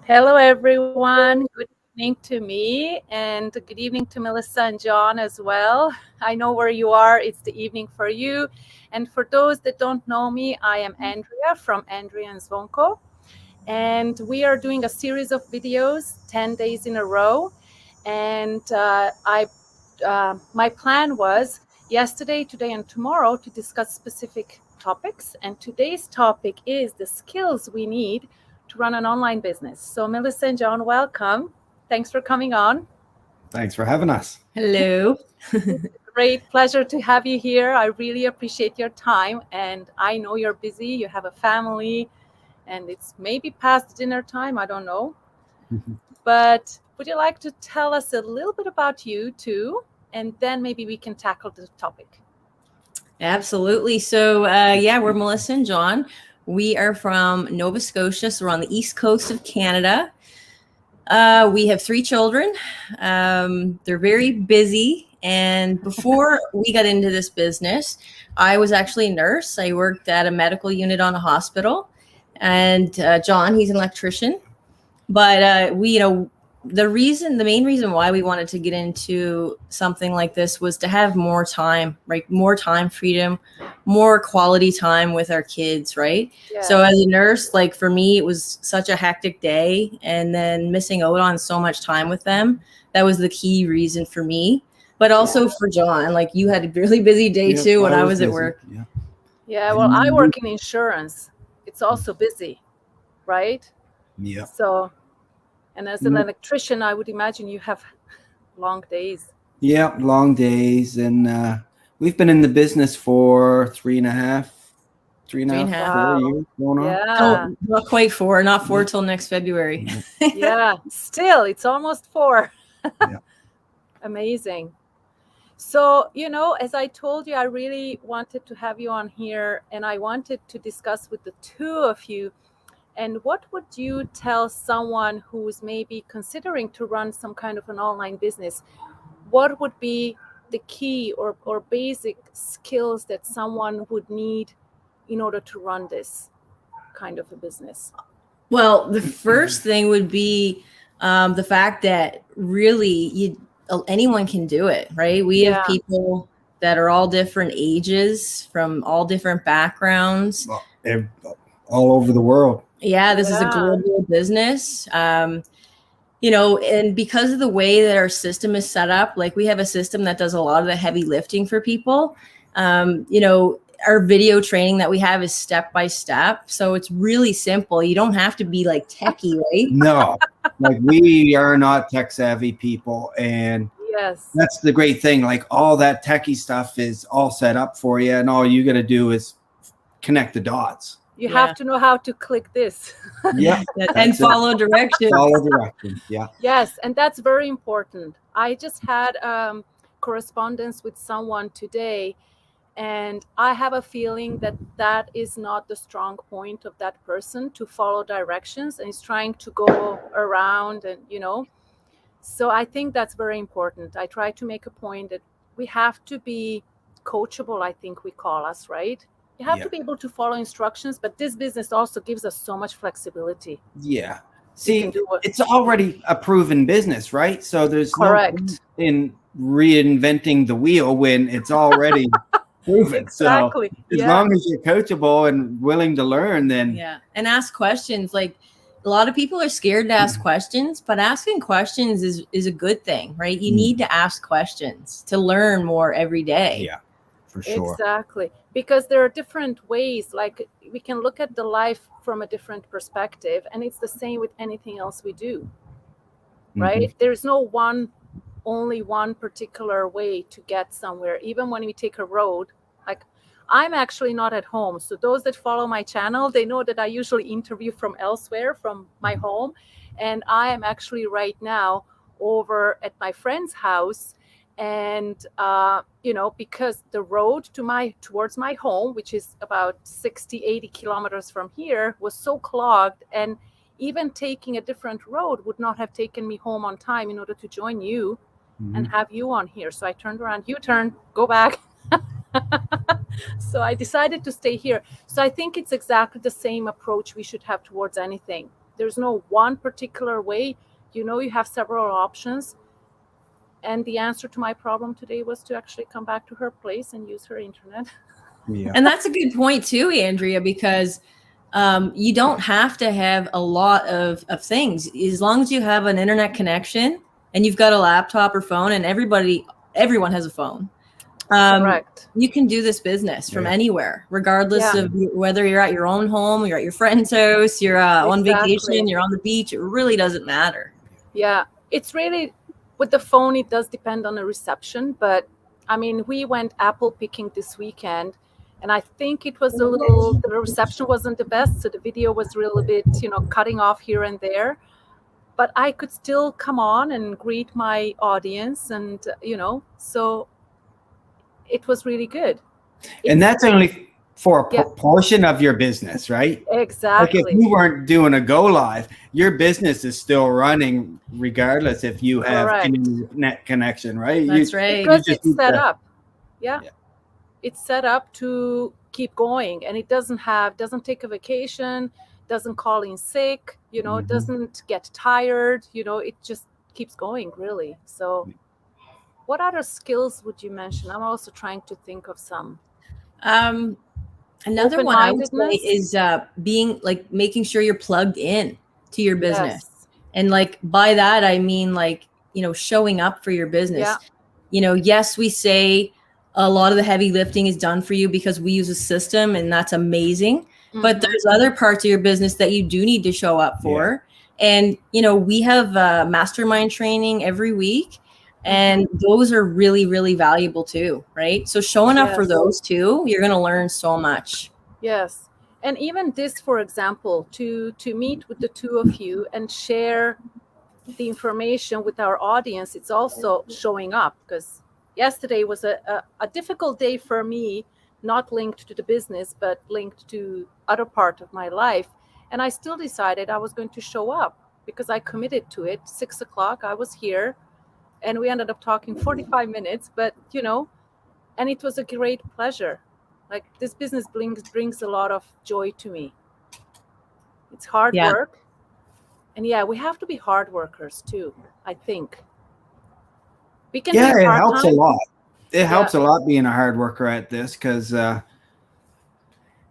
Hello, everyone. Good evening to me, and good evening to Melissa and Jon as well. I know where you are. It's the evening for you. And for those that don't know me, I am Andrea from Andrea and Zvonko. And we are doing a series of videos 10 days in a row. And my plan was yesterday, today, and tomorrow to discuss specific topics. And today's topic is the skills we need to run an online business. So Melissa and Jon, welcome. Thanks for coming on. Thanks for having us. Hello. Great pleasure to have you here. I really appreciate your time. And I know you're busy, you have a family, and it's maybe past dinner time, I don't know. But would you like to tell us a little bit about you too? And then maybe we can tackle the topic. Absolutely. So, we're Melissa and Jon. We are from Nova Scotia, so we're on the east coast of Canada. We have 3 children. They're very busy. And before we got into this business, I was actually a nurse. I worked at a medical unit on a hospital. And Jon, he's an electrician. But the main reason why we wanted to get into something like this was to have more time, right? More time freedom, more quality time with our kids, right? Yeah. So as a nurse, like for me, it was such a hectic day, and then missing out on so much time with them. That was the key reason for me, but also for Jon. Like you had a really busy day too when I was at work. Yeah, well, I work in insurance. It's also busy, right? Yeah. So, and as an electrician, I would imagine you have long days. Yeah, long days. And we've been in the business for three and a half, 4 years going on. Yeah. Oh, not quite 4, not 4 till next February. Yeah, still, it's almost 4. Yeah. Amazing. So, as I told you, I really wanted to have you on here, and I wanted to discuss with the two of you. And what would you tell someone who's maybe considering to run some kind of an online business? What would be the key or basic skills that someone would need in order to run this kind of a business? Well, the first thing would be the fact that really anyone can do it, right? We have people that are all different ages, from all different backgrounds. All over the world. Yeah, this is a global business. And because of the way that our system is set up, like we have a system that does a lot of the heavy lifting for people. Our video training that we have is step by step. So it's really simple. You don't have to be like techie, right? No, like we are not tech savvy people. And yes, that's the great thing. Like all that techie stuff is all set up for you. And all you got to do is connect the dots. You have to know how to click this. Yeah. And follow directions. Follow directions. Yeah. Yes. And that's very important. I just had correspondence with someone today, and I have a feeling that is not the strong point of that person, to follow directions, and is trying to go around and, So I think that's very important. I try to make a point that we have to be coachable, I think we call us, right? You have to be able to follow instructions, but this business also gives us so much flexibility. Yeah. See, it's already a proven business, right? So there's no point in reinventing the wheel when it's already proven. Exactly. So as long as you're coachable and willing to learn, then and ask questions. Like a lot of people are scared to ask questions, but asking questions is a good thing, right? You need to ask questions to learn more every day. Yeah. For sure. Exactly. Because there are different ways, like we can look at the life from a different perspective, and it's the same with anything else we do, right? There's no only one particular way to get somewhere. Even when we take a road, like I'm actually not at home. So those that follow my channel, they know that I usually interview from elsewhere, from my home. And I am actually right now over at my friend's house. And, because the road towards my home, which is about 60, 80 kilometers from here, was so clogged. And even taking a different road would not have taken me home on time in order to join you and have you on here. So I turned around, U-turn, go back. So I decided to stay here. So I think it's exactly the same approach we should have towards anything. There's no one particular way. You have several options. And the answer to my problem today was to actually come back to her place and use her internet. Yeah. And that's a good point too, Andrea, because you don't have to have a lot of things. As long as you have an internet connection and you've got a laptop or phone, and everyone has a phone. Correct. You can do this business from anywhere, regardless of whether you're at your own home, you're at your friend's house, you're on vacation, you're on the beach. It really doesn't matter. Yeah, it's really, with the phone, it does depend on the reception. But I mean, we went apple picking this weekend, and I think it was the reception wasn't the best. So the video was a little bit, cutting off here and there. But I could still come on and greet my audience. And, so it was really good. And that's only for a portion of your business, right? Exactly. Like if you weren't doing a go live, your business is still running regardless if you have any net connection, right? That's right. Because it's set up. Yeah. It's set up to keep going, and it doesn't take a vacation, doesn't call in sick, it doesn't get tired, it just keeps going, really. So what other skills would you mention? I'm also trying to think of some. Another one I would say is making sure you're plugged in to your business. Yes. And by that, I mean, showing up for your business. Yeah. Yes, we say a lot of the heavy lifting is done for you because we use a system, and that's amazing. Mm-hmm. But there's other parts of your business that you do need to show up for. Yeah. And, we have mastermind training every week. And those are really, really valuable too, right? So showing up for those two, you're going to learn so much. Yes. And even this, for example, to meet with the two of you and share the information with our audience, it's also showing up, because yesterday was a difficult day for me, not linked to the business, but linked to other part of my life. And I still decided I was going to show up because I committed to it. 6 o'clock, I was here. And we ended up talking 45 minutes, but, and it was a great pleasure. Like, this business brings a lot of joy to me. It's hard work. And we have to be hard workers too, I think. We can it helps a lot. It helps a lot being a hard worker at this, because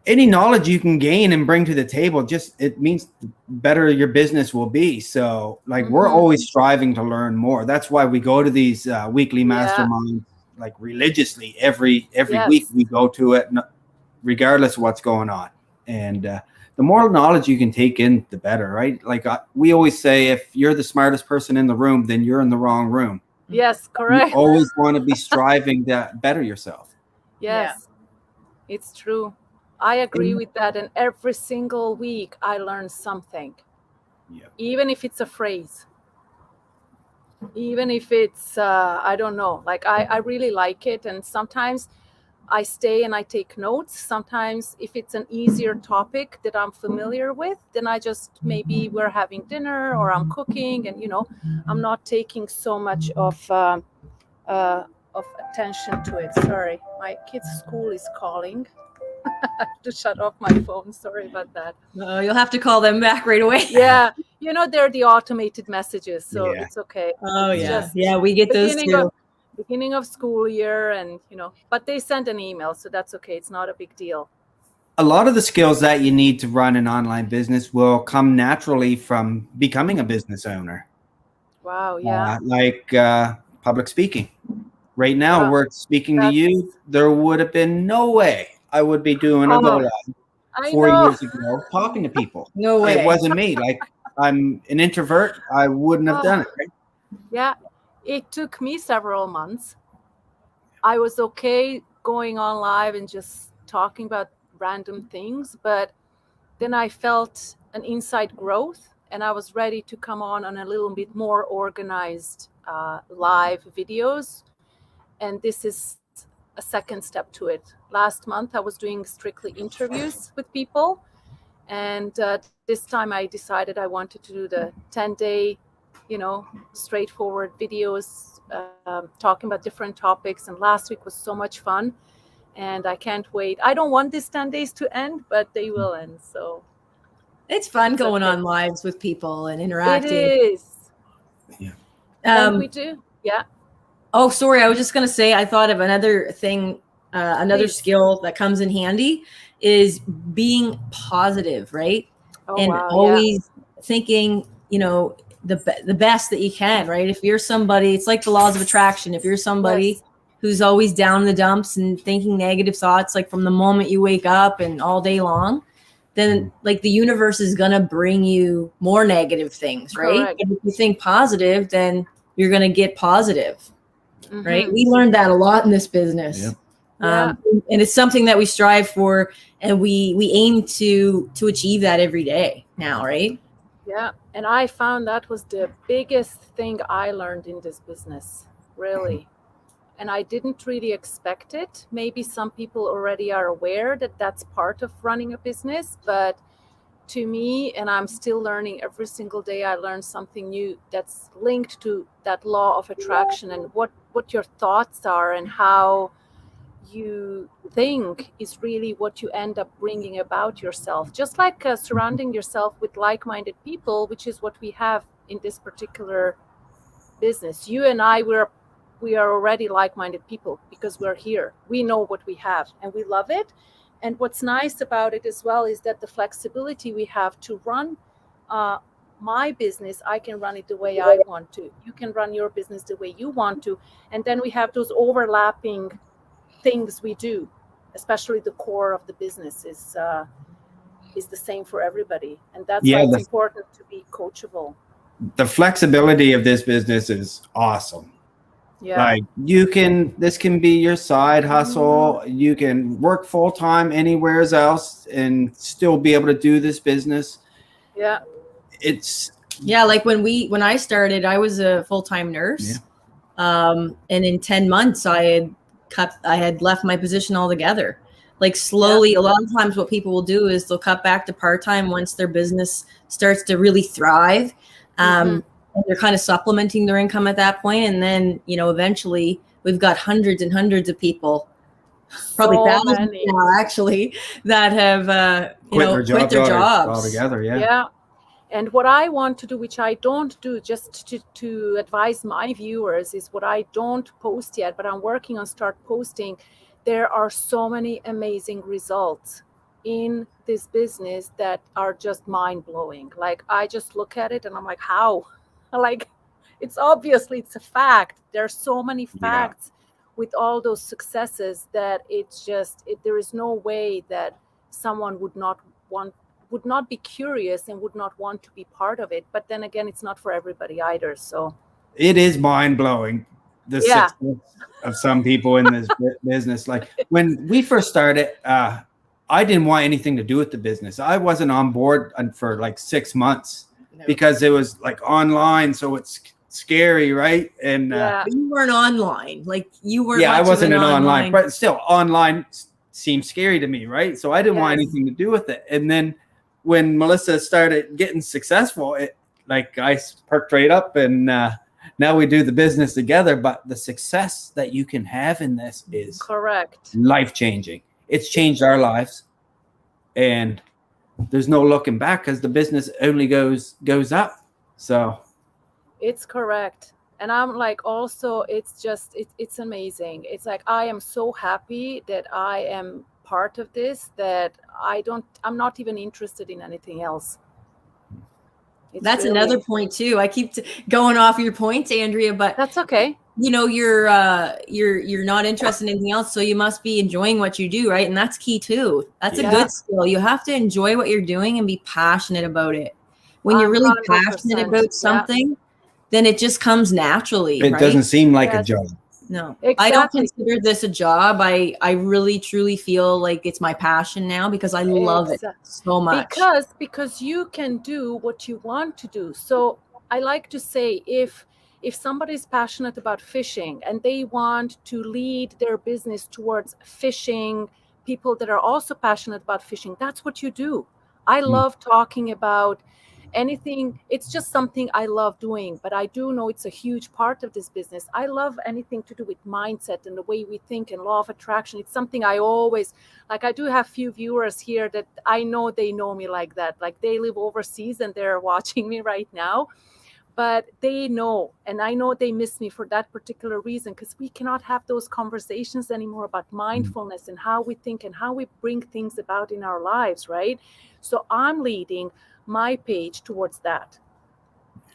any knowledge you can gain and bring to the table, it means the better your business will be. So we're always striving to learn more. That's why we go to these weekly masterminds religiously. Every week we go to it, regardless of what's going on. And the more knowledge you can take in, the better, right? We always say, if you're the smartest person in the room, then you're in the wrong room. Yes, correct. You always want to be striving to better yourself. Yes, it's true. I agree with that. And every single week I learn something, even if it's a phrase, even if it's, I don't know, I really like it. And sometimes I stay and I take notes. Sometimes if it's an easier topic that I'm familiar with, then I just, maybe we're having dinner or I'm cooking, and, I'm not taking so much of attention to it. Sorry, my kid's school is calling. I have to shut off my phone. Sorry about that. You'll have to call them back right away. Yeah. They're the automated messages, so it's okay. Oh, it's we get those too. Beginning of school year, and, but they send an email, so that's okay. It's not a big deal. A lot of the skills that you need to run an online business will come naturally from becoming a business owner. Wow. Yeah. Public speaking. Right now, we're speaking to you. There would have been no way I would be doing a go live 4 years ago, talking to people. No way. It wasn't me. I'm an introvert. I wouldn't have done it. Right? Yeah. It took me several months. I was okay going on live and just talking about random things, but then I felt an inside growth, and I was ready to come on a little bit more organized live videos. And this is a second step to it. Last month, I was doing strictly interviews with people. And this time I decided I wanted to do the 10-day, straightforward videos, talking about different topics. And last week was so much fun. And I can't wait. I don't want these 10 days to end, but they will end. So It's fun going on lives with people and interacting. It is. Yeah. And we do. Yeah. Oh, sorry. I was just going to say, I thought of another thing, another skill that comes in handy is being positive, right? And always thinking, you know, the best that you can, right? If you're somebody, it's like the laws of attraction. If you're somebody who's always down in the dumps and thinking negative thoughts, like from the moment you wake up and all day long, then like the universe is going to bring you more negative things, right? And if you think positive, then you're going to get positive. Right. We learned that a lot in this business. And it's something that we strive for, and we aim to achieve that every day now, right? Yeah. And I found that was the biggest thing I learned in this business, really. And I didn't really expect it. Maybe some people already are aware that that's part of running a business, but to me, and I'm still learning every single day, I learn something new that's linked to that law of attraction and what your thoughts are and how you think is really what you end up bringing about yourself. Just like surrounding yourself with like-minded people, which is what we have in this particular business. You and I, we are already like-minded people because we're here. We know what we have and we love it. And what's nice about it as well is that the flexibility we have to run my business, I can run it the way I want to. You can run your business the way you want to. And then we have those overlapping things we do, especially the core of the business is the same for everybody. And that's why it's important to be coachable. The flexibility of this business is awesome. Yeah. Like this can be your side hustle. You can work full time anywhere else and still be able to do this business. Yeah. Like when I started, I was a full-time nurse. And in 10 months I had left my position altogether. Like slowly, a lot of times what people will do is they'll cut back to part-time once their business starts to really thrive. And they're kind of supplementing their income at that point. And then, you know, eventually we've got hundreds and hundreds of people, probably thousands now actually, that have, quit their jobs altogether. Yeah. And what I want to do, which I don't do, just to advise my viewers, is what I don't post yet, but I'm working on start posting. There are so many amazing results in this business that are just mind-blowing. Like I just look at it and I'm like, how? Like it's a fact. There are so many facts with all those successes that there is no way that someone would not be curious and would not want to be part of it. But then again, it's not for everybody either. So it is mind-blowing, the success of some people in this business. Like when we first started, I didn't want anything to do with the business. I wasn't on board for like 6 months because it was like online. So it's scary, right? And you weren't online. Like you weren't. Yeah, I wasn't an online, but still online seemed scary to me, right? So I didn't want anything to do with it. And then when Melissa started getting successful, I perked right up, and now we do the business together. But the success that you can have in this is life-changing. It's changed our lives, and there's no looking back because the business only goes up. So it's correct. And I'm like, also, it's amazing. It's like, I am so happy that I am part of this, that I'm not even interested in anything else. That's really another point too. I keep going off your points, Andrea, but that's okay. You know, you're not interested in anything else, so you must be enjoying what you do, right? And that's key too. That's a good skill. You have to enjoy what you're doing and be passionate about it. When you're really passionate about something, then it just comes naturally. It doesn't seem like a job. No, I don't consider this a job. I really truly feel like it's my passion now because I love it so much. Because you can do what you want to do. So I like to say, if somebody's passionate about fishing and they want to lead their business towards fishing, people that are also passionate about fishing, that's what you do. I love talking about anything. It's just something I love doing, but I do know it's a huge part of this business. I love anything to do with mindset and the way we think and law of attraction. It's something I always, like, I do have few viewers here that I know they know me like that. Like, they live overseas and they're watching me right now, but they know, and I know they miss me for that particular reason, because we cannot have those conversations anymore about mindfulness and how we think and how we bring things about in our lives, right? So I'm leading my page towards that,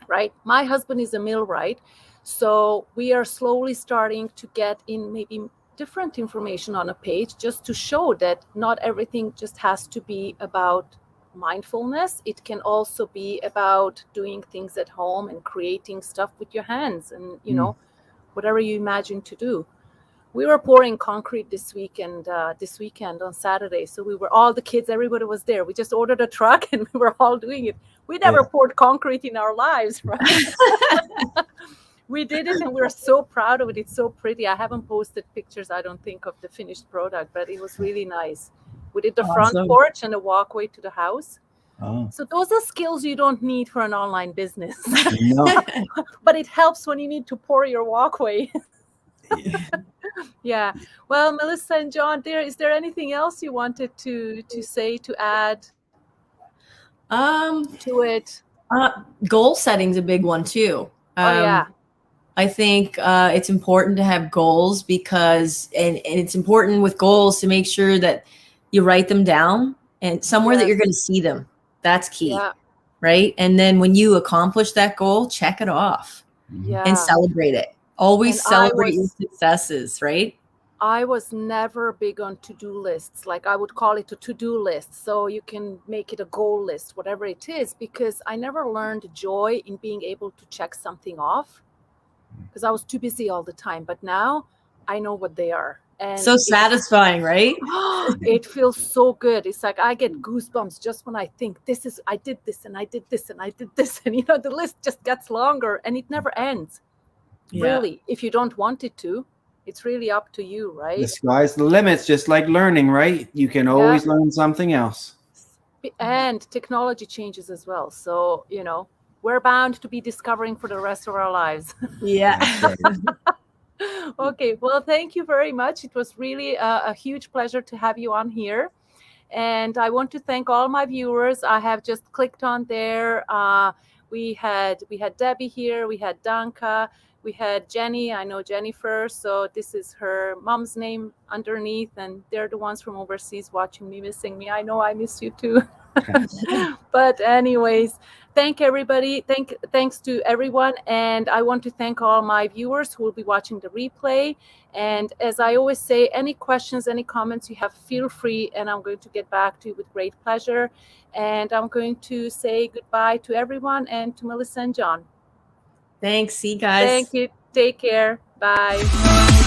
right? My husband is a millwright, so we are slowly starting to get in maybe different information on a page, just to show that not everything just has to be about mindfulness. It can also be about doing things at home and creating stuff with your hands, and whatever you imagine to do. We were pouring concrete this weekend on Saturday. So we were, all the kids, everybody was there. We just ordered a truck and we were all doing it. We never poured concrete in our lives, right? We did it and we were so proud of it. It's so pretty. I haven't posted pictures, I don't think, of the finished product, but it was really nice. We did the front porch and a walkway to the house. Oh. So those are skills you don't need for an online business. No. But it helps when you need to pour your walkway. Yeah. Well, Melissa and Jon, is there anything else you wanted to say, to add to it? Goal setting's a big one too. Yeah. I think it's important to have goals, because and it's important with goals to make sure that you write them down and somewhere that you're going to see them. That's key. Yeah. Right. And then when you accomplish that goal, check it off and celebrate it. Always celebrate your successes, right? I was never big on to-do lists. Like, I would call it a to-do list. So you can make it a goal list, whatever it is, because I never learned joy in being able to check something off, because I was too busy all the time. But now I know what they are. And so satisfying, right? It feels so good. It's like I get goosebumps just when I think I did this and I did this and I did this. And, the list just gets longer and it never ends. Yeah. Really, if you don't want it to, it's really up to you, right? The sky's the limit, just like learning, right? You can always learn something else. And technology changes as well. So, we're bound to be discovering for the rest of our lives. Yeah. Okay. Well, thank you very much. It was really a huge pleasure to have you on here. And I want to thank all my viewers. I have just clicked on there. We had Debbie here. We had Danka. We had Jenny. I know Jennifer. So this is her mom's name underneath. And they're the ones from overseas watching me, missing me. I know I miss you too. But anyways, thank everybody. Thanks to everyone. And I want to thank all my viewers who will be watching the replay. And as I always say, any questions, any comments you have, feel free. And I'm going to get back to you with great pleasure. And I'm going to say goodbye to everyone and to Melissa and Jon. Thanks. See you guys. Thank you. Take care. Bye.